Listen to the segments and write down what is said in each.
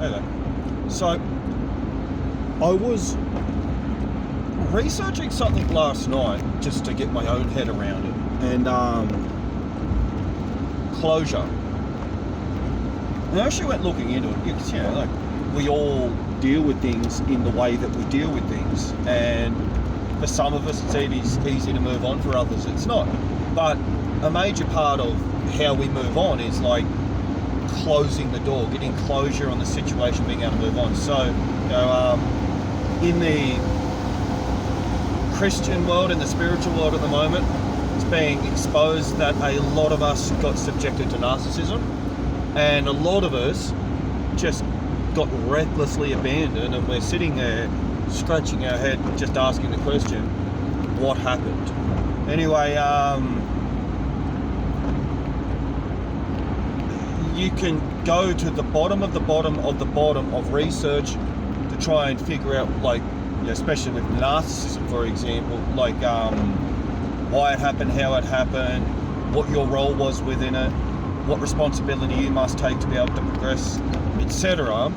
Okay. So, I was researching something last night just to get my own head around it. And, closure. And I actually went looking into it because, like, we all deal with things in the way that we deal with things. And for some of us, it's easy to move on. For others, it's not. But a major part of how we move on is, like, closing the door, getting closure on the situation, being able to move on. So, in the Christian world, in the spiritual world at the moment, it's being exposed that a lot of us got subjected to narcissism, and a lot of us just got recklessly abandoned, and we're sitting there scratching our head, just asking the question, what happened? Anyway, you can go to the bottom of the bottom of the bottom of research to try and figure out, like, especially with narcissism, for example, like why it happened, how it happened, what your role was within it, what responsibility you must take to be able to progress, etc.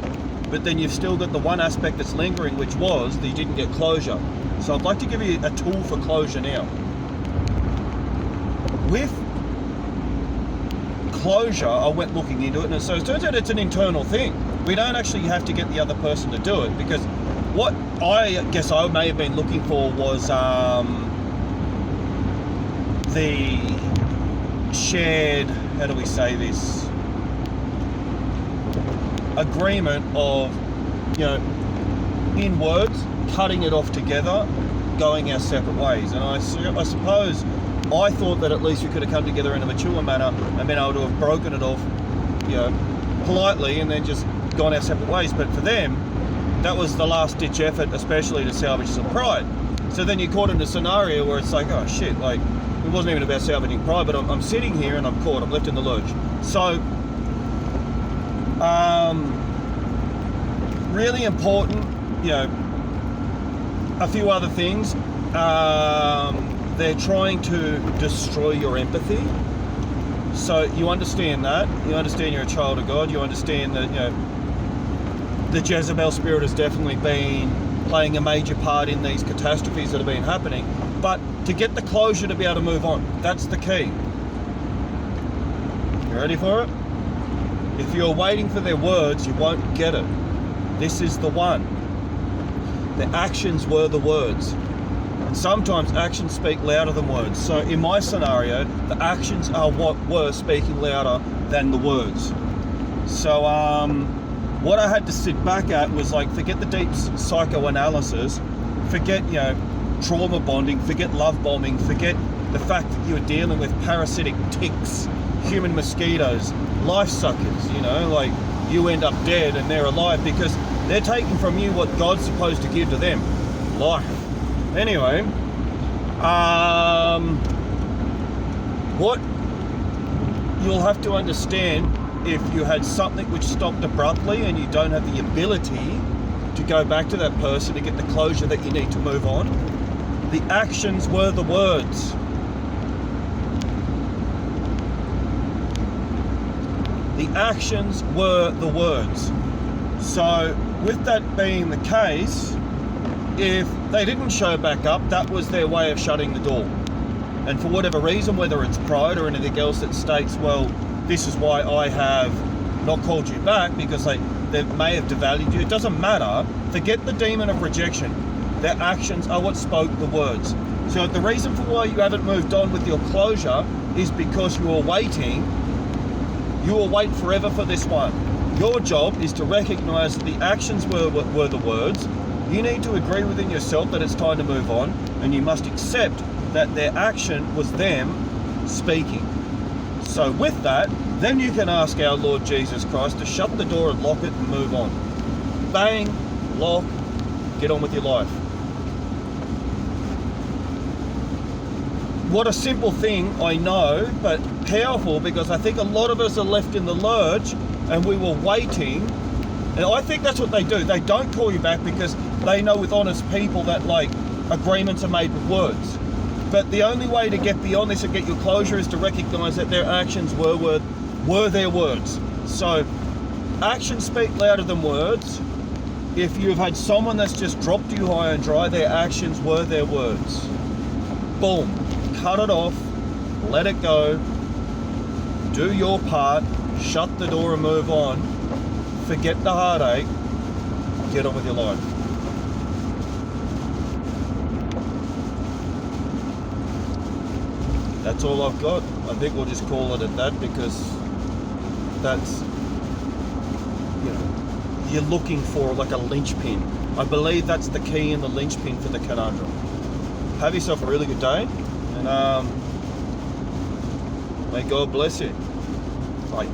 But then you've still got the one aspect that's lingering, which was that you didn't get closure. So I'd like to give you a tool for closure now. With closure, I went looking into it, and so it turns out it's an internal thing. We don't actually have to get the other person to do it, because what I guess I may have been looking for was the shared, how do we say this, agreement of, in words, cutting it off together, going our separate ways. And I suppose I thought that at least we could have come together in a mature manner and been able to have broken it off, politely, and then just gone our separate ways. But for them, that was the last ditch effort, especially to salvage some pride. So then you're caught in a scenario where it's like, oh shit, like, it wasn't even about salvaging pride, but I'm sitting here and I'm caught, I'm left in the lurch. So, really important, a few other things. They're trying to destroy your empathy. So you understand that. You understand you're a child of God. You understand that, the Jezebel spirit has definitely been playing a major part in these catastrophes that have been happening. But to get the closure to be able to move on, that's the key. You ready for it? If you're waiting for their words, you won't get it. This is the one. The actions were the words. And sometimes actions speak louder than words. So in my scenario, the actions are what were speaking louder than the words. So what I had to sit back at was, like, forget the deep psychoanalysis, forget, trauma bonding, forget love bombing, forget the fact that you're dealing with parasitic ticks, human mosquitoes, life suckers, like, you end up dead and they're alive because they're taking from you what God's supposed to give to them, life. Anyway, what you'll have to understand, if you had something which stopped abruptly and you don't have the ability to go back to that person to get the closure that you need to move on, the actions were the words. The actions were the words. So with that being the case, if they didn't show back up, that was their way of shutting the door. And for whatever reason, whether it's pride or anything else that states, well, this is why I have not called you back, because they may have devalued you. It doesn't matter. Forget the demon of rejection. Their actions are what spoke the words. So the reason for why you haven't moved on with your closure is because you are waiting. You will wait forever for this one. Your job is to recognize that the actions were the words. You need to agree within yourself that it's time to move on, and you must accept that their action was them speaking. So with that, then you can ask our Lord Jesus Christ to shut the door and lock it and move on. Bang, lock, get on with your life. What a simple thing, I know, but powerful, because I think a lot of us are left in the lurch and we were waiting. And I think that's what they do. They don't call you back because they know with honest people that, like, agreements are made with words. But the only way to get beyond this and get your closure is to recognize that their actions were their words. So Actions speak louder than words. If you've had someone that's just dropped you high and dry, their actions were their words. Boom. Cut it off. Let it go. Do your part. Shut the door and move on. Forget the heartache. Get on with your life. That's all I've got. I think we'll just call it at that, because that's, you know, you're looking for like a linchpin. I believe that's the key and the linchpin for the conundrum. Have yourself a really good day, and may God bless you. Bye.